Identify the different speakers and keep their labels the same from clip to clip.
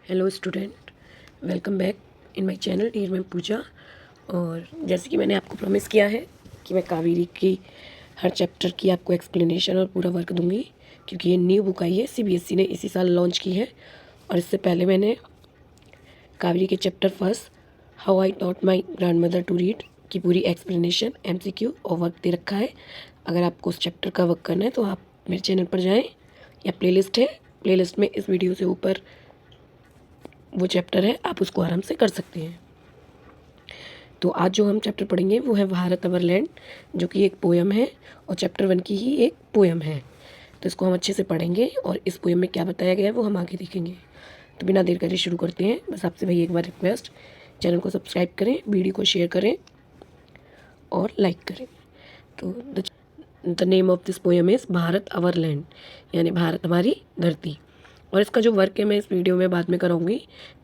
Speaker 1: Hello student, welcome back in my channel dear ma'am Pooja. और जैसे कि मैंने आपको प्रॉमिस किया है कि मैं कावेरी की हर चैप्टर की आपको एक्सप्लेनेशन और पूरा वर्क दूंगी, क्योंकि ये न्यू बुक आई है, सीबीएसई ने इसी साल लॉन्च की है। और इससे पहले मैंने कावेरी के chapter first how I taught my grandmother to read की पूरी एक्सप्लेनेशन, एमसीक्यू और वर्क दे रखा है। अगर आपको उस चैप्टर का वर्क करना है तो आप मेरे चैनल पर जाएँ, या प्लेलिस्ट है, प्लेलिस्ट में इस वीडियो से ऊपर वो चैप्टर है, आप उसको आराम से कर सकते हैं। तो आज जो हम चैप्टर पढ़ेंगे वो है भारत अवर लैंड, जो कि एक पोयम है और चैप्टर 1 की ही एक पोयम है। तो इसको हम अच्छे से पढ़ेंगे और इस पोयम में क्या बताया गया है वो हम आगे देखेंगे। तो बिना देर करे शुरू करते हैं। बस आपसे भाई एक बार रिक्वेस्ट, चैनल को सब्सक्राइब करें, वीडियो को शेयर करें और लाइक करें। तो the name of this poem is Bharat our land, यानी भारत हमारी धरती। और इसका जो वर्क है मैं इस वीडियो में बाद में कराऊंगी,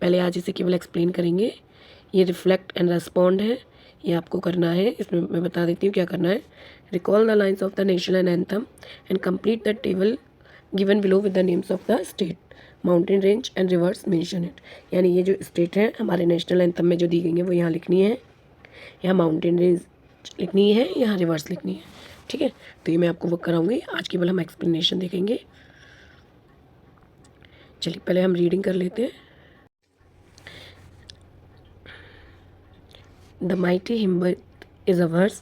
Speaker 1: पहले आज इसे केवल एक्सप्लेन करेंगे। ये रिफ्लेक्ट एंड रेस्पॉन्ड है, ये आपको करना है। इसमें मैं बता देती हूँ क्या करना है। Recall the lines of the national anthem and complete the table given below with the names of the state, mountain range and reverse mention it. यानी ये जो स्टेट है हमारे नेशनल एंथम में जो दी गई है वो यहाँ लिखनी है, यहाँ माउंटेन रेंज लिखनी है, यहाँ रिवर्स लिखनी है। ठीक है, तो ये मैं आपको वर्क कराऊंगी। आज केवल हम एक्सप्लेनेशन देखेंगे। चलिए पहले हम रीडिंग कर लेते हैं। The mighty Himmat is ours.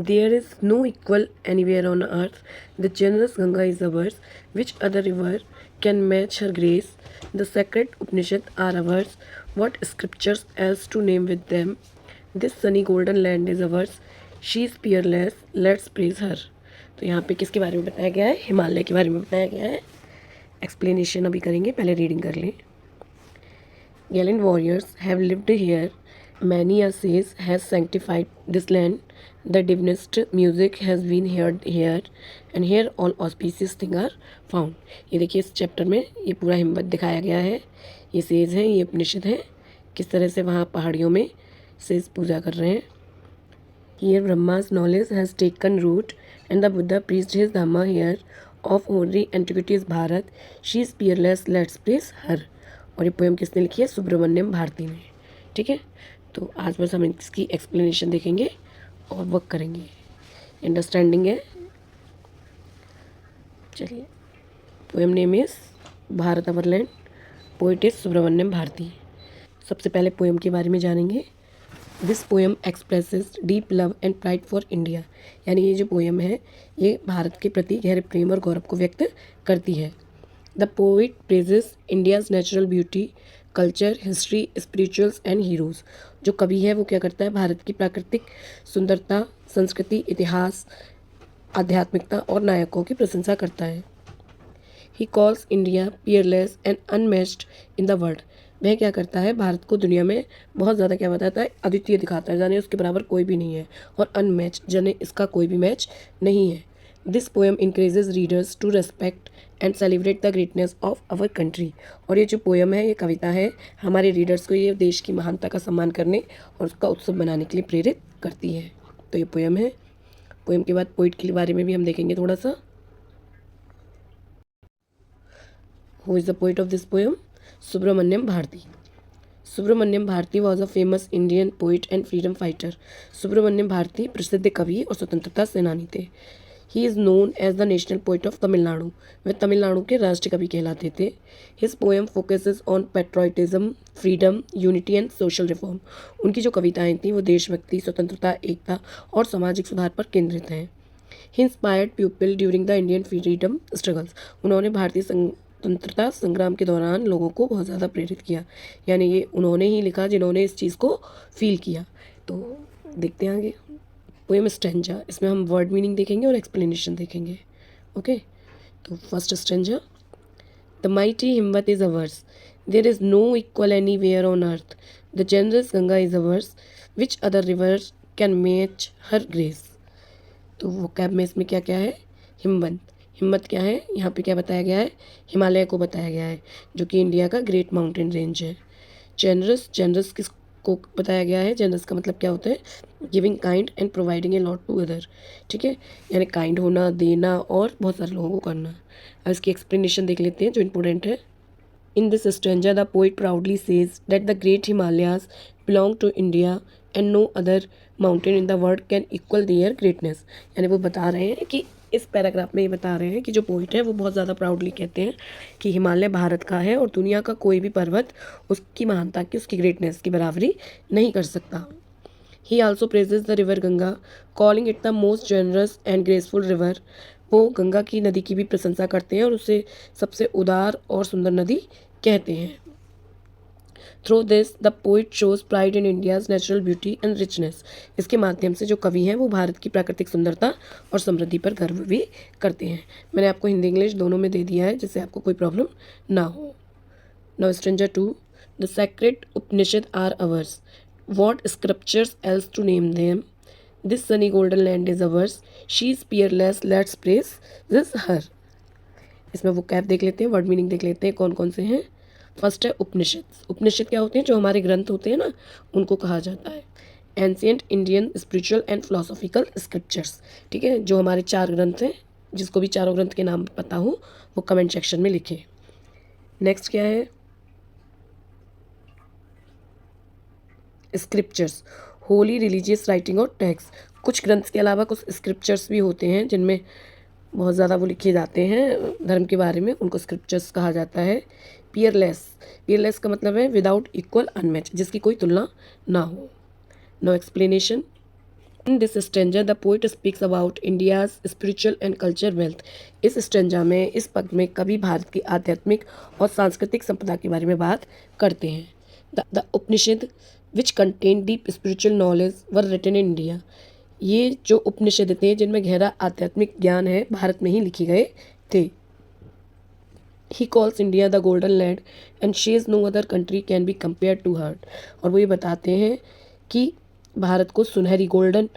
Speaker 1: There is no equal anywhere on earth. The generous Ganga is ours. Which other river can match her grace? The sacred Upanishad are ours. What scriptures else to name with them? This sunny golden land is ours. She is peerless. Let's praise her. तो यहाँ पे किसके बारे में बताया गया है? हिमालय के बारे में बताया गया है। एक्सप्लेनेशन अभी करेंगे, पहले रीडिंग कर लें। Gallant warriors have lived here. Many a sage has sanctified this land. The divinest music has been heard here, and here all auspicious things are found. ये देखिए इस चैप्टर में ये पूरा हिम्मत दिखाया गया है। ये सेज हैं, ये उपनिषद हैं, किस तरह से वहाँ पहाड़ियों में सेज पूजा कर रहे हैं। Here Brahma's knowledge has taken root, and the Buddha preached his Dhamma here. Of hoary antiquity is Bharat. She is peerless. Let's praise her. और ये पोएम किसने लिखी है? सुब्रमण्यम भारती ने। ठीक है, तो आज बस हम इसकी एक्सप्लेनेशन देखेंगे और वर्क करेंगे। अंडरस्टैंडिंग है। चलिए, poem name is Bharat our land, poet is Subramania Bharati. सबसे पहले पोएम के बारे में जानेंगे। This poem expresses deep love and pride for India, यानी ये जो पोएम है ये भारत के प्रति गहरे प्रेम और गौरव को व्यक्त करती है। The poet praises India's natural beauty, culture, history, spirituals and heroes. जो कवि है वो क्या करता है? भारत की प्राकृतिक सुंदरता, संस्कृति, इतिहास, आध्यात्मिकता और नायकों की प्रशंसा करता है। ही calls India Peerless and unmatched in the world. वह क्या करता है? भारत को दुनिया में बहुत ज़्यादा क्या बताता है? अद्वितीय दिखाता है, जाने उसके बराबर कोई भी नहीं है। और अनमैच, जाने इसका कोई भी मैच नहीं है। This poem encourages readers to respect and celebrate the greatness of our country. और ये जो पोएम है, ये कविता है, हमारे रीडर्स को ये देश की महानता का सम्मान करने और उसका उत्सव मनाने के लिए प्रेरित करती है। तो ये पोएम है। पोएम के बाद पोइट के बारे में भी हम देखेंगे थोड़ा सा। Who is the poet of this poem? Subramaniam Bharati. Subramaniam Bharati was a famous Indian poet and freedom fighter. Subramaniam Bharati प्रसिद्ध कवि और स्वतंत्रता सेनानी थे. He is known as the national poet of Tamil Nadu. वे तमिलनाडु के राष्ट्रीय कवि कहलाते थे. His poem focuses on patriotism, freedom, unity and social reform. उनकी जो कविताएं थीं वो देशभक्ति, स्वतंत्रता, एकता और सामाजिक सुधार पर केंद्रित हैं. He inspired people during the Indian freedom struggles. उन्होंने भारतीय स्वतंत्रता संग्राम के दौरान लोगों को बहुत ज़्यादा प्रेरित किया. यानी ये उन्होंने ही लिखा जिन्होंने इस चीज़ को फील किया. तो देखते हैं आगे पोएम स्टैंजा. इसमें हम वर्ड मीनिंग देखेंगे और एक्सप्लेनेशन देखेंगे. ओके, तो फर्स्ट स्टैंजा. द माइटी हिम्मत is ours. There is no equal anywhere on earth. The generous Ganga is ours. Which other river can match her grace. तो वो cab में इसमें क्या क्या है? हिम्मत. हिम्मत क्या है? यहाँ पे क्या बताया गया है? हिमालय को बताया गया है, जो कि इंडिया का ग्रेट माउंटेन रेंज है. जेनरस, जेनरस किसको बताया गया है? जेनरस का मतलब क्या होता है? Giving kind and providing a lot to other. ठीक है, यानी काइंड होना, देना और बहुत सारे लोगों को करना. अब इसकी एक्सप्लेनेशन देख लेते हैं जो इंपॉर्टेंट है. In this stanza, the poet proudly says that the great Himalayas belong to India and no other mountain in the world can equal their greatness. यानी वो बता रहे हैं कि इस पैराग्राफ में ये बता रहे हैं कि जो पोइट है वो बहुत ज़्यादा प्राउडली कहते हैं कि हिमालय भारत का है और दुनिया का कोई भी पर्वत उसकी महानता की, उसकी ग्रेटनेस की बराबरी नहीं कर सकता. He also praises the river Ganga, calling it the most generous and graceful river. वो गंगा की नदी की भी प्रशंसा करते हैं और उसे सबसे उदार और सुंदर नदी कहते हैं. Through this the poet shows pride in India's natural beauty and richness. इसके माध्यम से जो कवि हैं वो भारत की प्राकृतिक सुंदरता और समृद्धि पर गर्व भी करते हैं. मैंने आपको हिंदी इंग्लिश दोनों में दे दिया है जिससे आपको कोई प्रॉब्लम ना हो. Now stanza 2. The sacred Upanishad are ours. What scriptures else to name them? This sunny golden land is ours. She is peerless. Let's praise this her. इसमें वो कैप देख लेते हैं, वर्ड मीनिंग देख लेते हैं कौन कौन से हैं. फर्स्ट है उपनिषद. उपनिषद क्या होते हैं? जो हमारे ग्रंथ होते हैं ना, उनको कहा जाता है. Ancient Indian spiritual and philosophical scriptures. ठीक है, जो हमारे 4 ग्रंथ हैं, जिसको भी चारों ग्रंथ के नाम पता हो वो कमेंट सेक्शन में लिखें. नेक्स्ट क्या है? स्क्रिप्चर्स, होली रिलीजियस राइटिंग और टेक्स्ट. कुछ ग्रंथ के अलावा कुछ स्क्रिप्चर्स भी होते हैं जिनमें बहुत ज़्यादा वो लिखे जाते हैं धर्म के बारे में, उनको स्क्रिप्चर्स कहा जाता है. पियरलेस. पियरलेस का मतलब है विदाउट इक्वल, अनमैच, जिसकी कोई तुलना ना हो. No explanation. In this stanza the poet speaks about India's spiritual and culture wealth. इस स्टेंजा में, इस पद में कवि भारत की आध्यात्मिक और सांस्कृतिक संपदा के बारे में बात करते हैं. The Upanishad which contain deep spiritual knowledge were written in India. ये जो उपनिषद थे जिनमें गहरा आध्यात्मिक ज्ञान है, भारत में ही लिखे गए थे. He calls India the golden land and she is no other country can be compare to her. और वो ये बताते हैं कि भारत को सुनहरी गोल्डन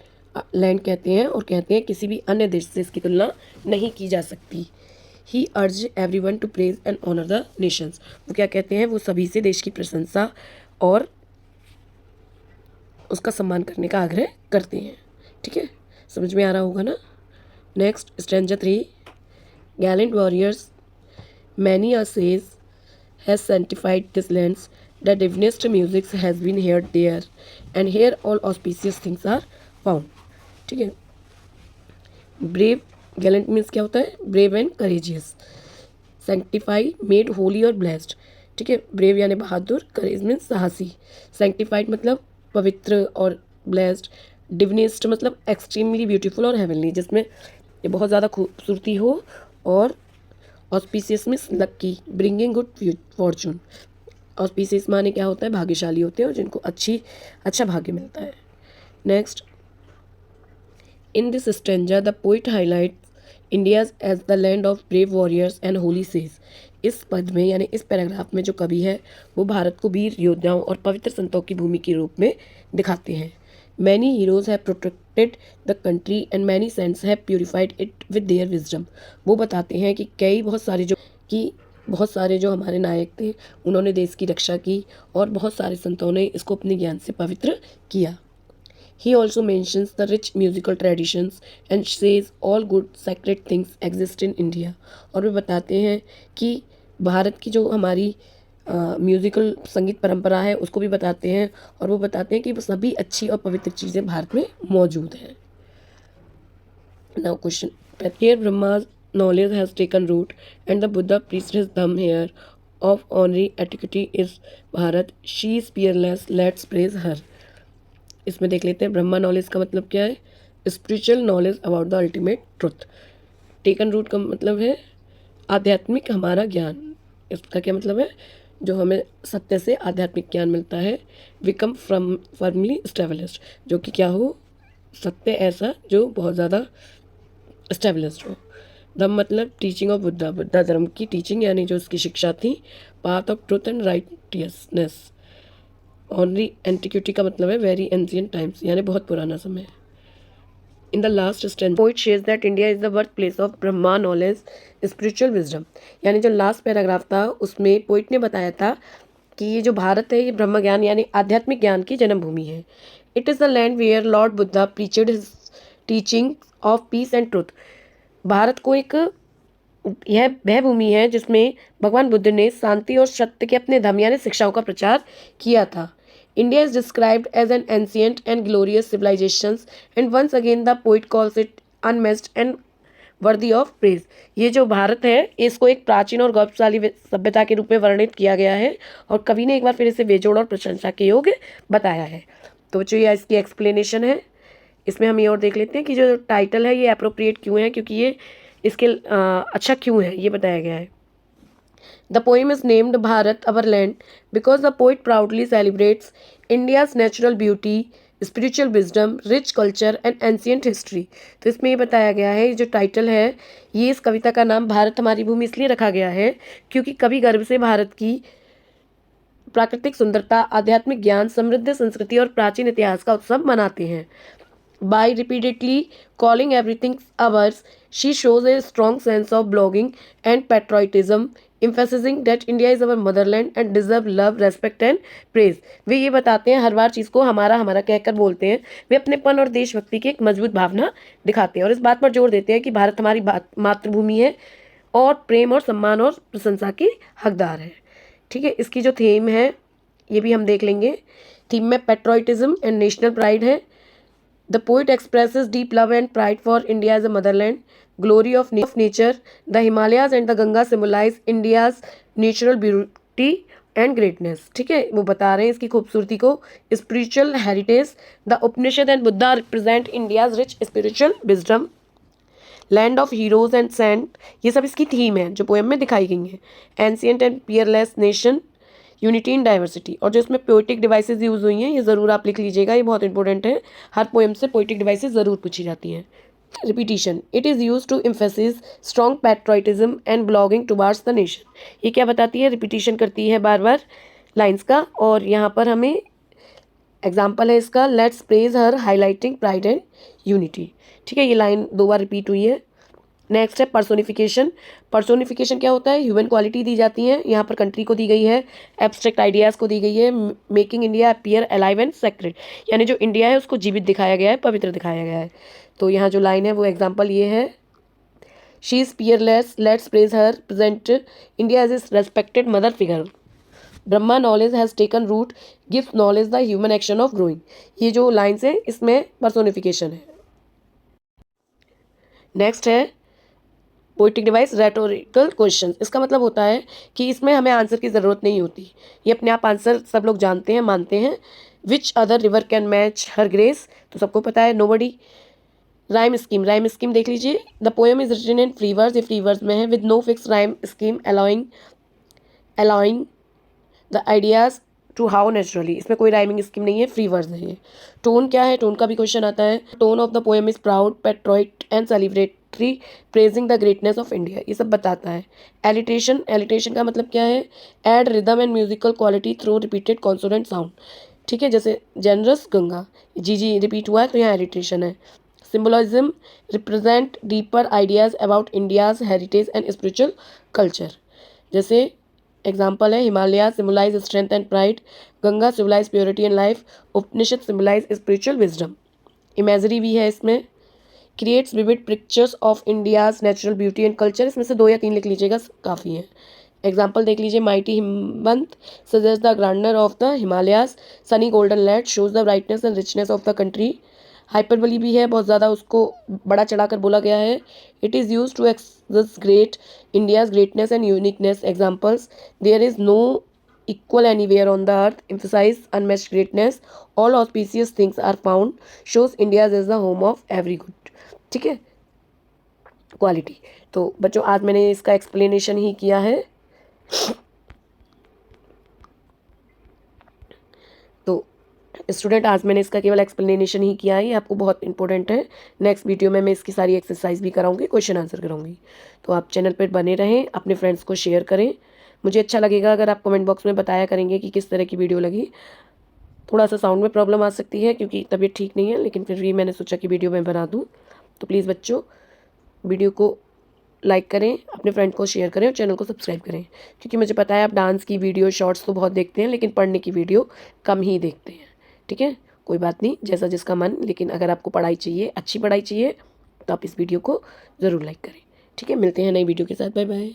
Speaker 1: लैंड कहते हैं और कहते हैं किसी भी अन्य देश से इसकी तुलना नहीं की जा सकती. He urge everyone to praise and honour the nations. वो क्या कहते हैं? वो सभी से देश की प्रशंसा और उसका सम्मान करने का आग्रह करते हैं. ठीक है, समझ में आ रहा होगा ना. Next stranger 3. Gallant warriors many a sage has sanctified this lands the divinest music has been heard there and here all auspicious things are found. ठीक है. ब्रेव, गैलेंट मीन्स क्या होता है? Brave and courageous. Sanctify, made holy और blessed. ठीक है, brave यानी बहादुर, करेज means साहसी, सेंटिफाइड मतलब पवित्र और ब्लेस्ड, डिविनेस्ट मतलब एक्सट्रीमली ब्यूटीफुल और हेवनली, जिसमें ये बहुत ज़्यादा खूबसूरती हो, और ऑस्पिशियस मीन्स लक्की, ब्रिंगिंग गुड फॉर्चून. ऑस्पिशियस माने क्या होता है? भाग्यशाली होते हैं और जिनको अच्छा भाग्य मिलता है. Next. In this stanza the poet highlights India's as the land of brave warriors and holy sage. इस पद में यानी इस पैराग्राफ में जो कवि है वो भारत को वीर योद्धाओं और पवित्र संतों की भूमि के रूप में दिखाते हैं. Many heroes have protected the country and many saints have purified it with their wisdom. वो बताते हैं कि बहुत सारे जो हमारे नायक थे उन्होंने देश की रक्षा की और बहुत सारे संतों ने इसको अपने ज्ञान से पवित्र किया. He also mentions the rich musical traditions and says all good sacred things exist in India. और वे बताते हैं कि भारत की जो हमारी म्यूज़िकल संगीत परंपरा है उसको भी बताते हैं, और वो बताते हैं कि वो सभी अच्छी और पवित्र चीज़ें भारत में मौजूद हैं. Now question. Here Brahma's knowledge has taken root and the Buddha preached his Dham here of honorary antiquity is Bharat. She is peerless. Let's praise her. इसमें देख लेते हैं ब्रह्मा नॉलेज का मतलब क्या है? Spiritual knowledge about the ultimate truth. Taken root का मतलब है आध्यात्मिक हमारा ज्ञान. इसका क्या मतलब है? जो हमें सत्य से आध्यात्मिक ज्ञान मिलता है. बिकम फ्रॉम फर्मली एस्टेब्लिश्ड, जो कि क्या हो? सत्य ऐसा जो बहुत ज़्यादा एस्टेब्लिश्ड हो. धम्म मतलब टीचिंग ऑफ बुद्धा, बुद्धा धर्म की टीचिंग यानी जो उसकी शिक्षा थी. Path of truth and righteousness. Honoured antiquity का मतलब है वेरी एंशिएंट टाइम्स, यानी बहुत पुराना समय. In the last stanza poet shares that India is the birth place of Brahma knowledge spiritual wisdom. यानी जो लास्ट पैराग्राफ था उसमें पोइट ने बताया था कि ये जो भारत है ये ब्रह्म ज्ञान यानी आध्यात्मिक ज्ञान की जन्मभूमि है. It is the land where lord Buddha preached his teaching of peace and truth. भारत को एक यह वह भूमि है जिसमें भगवान बुद्ध ने शांति और सत्य के अपने धर्म यानी शिक्षाओं का प्रचार किया था। India is described as an ancient and glorious civilisation and once again the poet calls it unmatched and worthy of praise. ये जो भारत है इसको एक प्राचीन और गौरवशाली सभ्यता के रूप में वर्णित किया गया है और कवि ने एक बार फिर इसे बेजोड़ और प्रशंसा के योग्य बताया है। तो बच्चों ये इसकी एक्सप्लेनेशन है। इसमें हम ये और देख लेते हैं कि जो टाइटल है ये अप्रोप्रिएट क्यों है, क्योंकि ये इसके अच्छा क्यों है ये बताया गया है। The poem is named Bharat our land because the poet proudly celebrates India's natural beauty, spiritual wisdom, rich culture and ancient history. तो इसमें ये बताया गया है, जो टाइटल है ये इस कविता का नाम भारत हमारी भूमि इसलिए रखा गया है क्योंकि कवि गर्व से भारत की प्राकृतिक सुंदरता, आध्यात्मिक ज्ञान, समृद्ध संस्कृति और प्राचीन इतिहास का उत्सव मनाते हैं। By repeatedly calling everything ours, she shows a strong sense of belonging and patriotism, emphasizing that India is our motherland and deserve love, respect and praise. वे ये बताते हैं, हर बार चीज़ को हमारा हमारा कहकर बोलते हैं। वे अपनेपन और देशभक्ति की एक मजबूत भावना दिखाते हैं और इस बात पर जोर देते हैं कि भारत हमारी मातृभूमि है और प्रेम और सम्मान और प्रशंसा की हकदार है। ठीक है, इसकी जो थीम है ये भी हम देख लेंगे। थीम में पेट्रोइटिज्म एंड नेशनल प्राइड है। The poet expresses deep love and pride for India as a motherland, glory of nature. The Himalayas and the Ganga symbolize India's natural beauty and greatness. ठीक है, वो बता रहे हैं इसकी खूबसूरती को। Spiritual heritage, the Upanishad and Buddha represent India's rich spiritual wisdom. Land of heroes and saint, ये सब इसकी थीम है जो पोएम में दिखाई गई है। Ancient and peerless nation, unity in diversity. और जो इसमें पोइटिक डिवाइसेस यूज़ हुई हैं ये ज़रूर आप लिख लीजिएगा, ये बहुत इंपॉर्टेंट है। हर पोएम से पोइटिक डिवाइसेस ज़रूर पूछी जाती हैं। Repetition, it is use to emphasis strong patriotism and belonging towards the nation. ये क्या बताती है, रिपीटिशन करती है बार बार लाइन्स का। और यहाँ पर हमें एग्जाम्पल है इसका, let's praise her highlighting pride and unity. ठीक है, ये लाइन 2 बार रिपीट हुई है। नेक्स्ट है पर्सोनिफिकेशन। पर्सोनिफिकेशन क्या होता है, ह्यूमन क्वालिटी दी जाती है, यहाँ पर कंट्री को दी गई है, एब्स्ट्रैक्ट आइडियाज़ को दी गई है, making India appear alive and sacred, यानी जो इंडिया है उसको जीवित दिखाया गया है, पवित्र दिखाया गया है। तो यहाँ जो लाइन है वो एग्जाम्पल ये है, she is peerless, let's praise her, present India as is respected mother figure, Brahma knowledge has taken root, gives knowledge the human action of growing. ये जो लाइन्स है इसमें पर्सोनिफिकेशन है। नेक्स्ट है पोइटिक डिवाइस रेटोरिकल क्वेश्चन। इसका मतलब होता है कि इसमें हमें आंसर की ज़रूरत नहीं होती, ये अपने आप आंसर सब लोग जानते हैं, मानते हैं। Which other river can match her grace, तो सबको पता है, nobody. Rhyme scheme, rhyme scheme देख लीजिए। The poem is written in free verse, ये फ्री वर्स में है, with no fix rhyme scheme, allowing the ideas to how naturally, इसमें कोई राइमिंग स्कीम नहीं है, फ्री वर्स है ये। टोन क्या है, टोन का भी क्वेश्चन आता है। Tone of the poem is proud, patriot and celebratory, praising the greatness of India, ये सब बताता है। एलिटेशन, एलिटेशन का मतलब क्या है, add rhythm and musical quality through repeated consonant sound. ठीक है, जैसे जनरस गंगा, जी रिपीट हुआ है तो यहाँ एलिटेशन है। Symbolism, represent deeper ideas about India's heritage and spiritual culture. जैसे एग्जाम्पल है, Himalaya symbolize strength and pride, Ganga symbolize purity and life, Upanishad symbolize spiritual wisdom. Imagery भी है इसमें। Creates vivid pictures of India's natural beauty and culture, इसमें से 2 या 3 लिख लीजिएगा, काफ़ी है। एग्जाम्पल देख लीजिए, mighty Himavant suggest the grandeur of the Himalayas, sunny golden land shows the brightness and richness of the country. Hyperbole भी है, बहुत ज़्यादा उसको बड़ा चढ़ाकर बोला गया है। It is use to express great India's greatness and uniqueness. Examples, there is no equal anywhere on the earth, emphasize unmatched greatness, all auspicious things are found, shows India as the home of every good। ठीक है, quality. तो बच्चों आज मैंने इसका explanation ही किया है। तो स्टूडेंट आज मैंने इसका केवल एक्सप्लेनेशन ही किया है, ये आपको बहुत इंपॉर्टेंट है। नेक्स्ट वीडियो में मैं इसकी सारी एक्सरसाइज भी कराऊंगी, क्वेश्चन आंसर कराऊंगी। तो आप चैनल पर बने रहें, अपने फ्रेंड्स को शेयर करें। मुझे अच्छा लगेगा अगर आप कमेंट बॉक्स में बताया करेंगे कि किस तरह की वीडियो लगी। थोड़ा सा साउंड में प्रॉब्लम आ सकती है क्योंकि तबीयत ठीक नहीं है, लेकिन फिर भी मैंने सोचा कि वीडियो मैं बना दूं। तो प्लीज़ बच्चों वीडियो को लाइक करें, अपने फ्रेंड को शेयर करें और चैनल को सब्सक्राइब करें, क्योंकि मुझे पता है आप डांस की वीडियो शॉर्ट्स तो बहुत देखते हैं लेकिन पढ़ने की वीडियो कम ही देखते हैं। ठीक है, कोई बात नहीं, जैसा जिसका मन, लेकिन अगर आपको पढ़ाई चाहिए, अच्छी पढ़ाई चाहिए, तो आप इस वीडियो को ज़रूर लाइक करें। ठीक है, मिलते हैं नई वीडियो के साथ। Bye bye.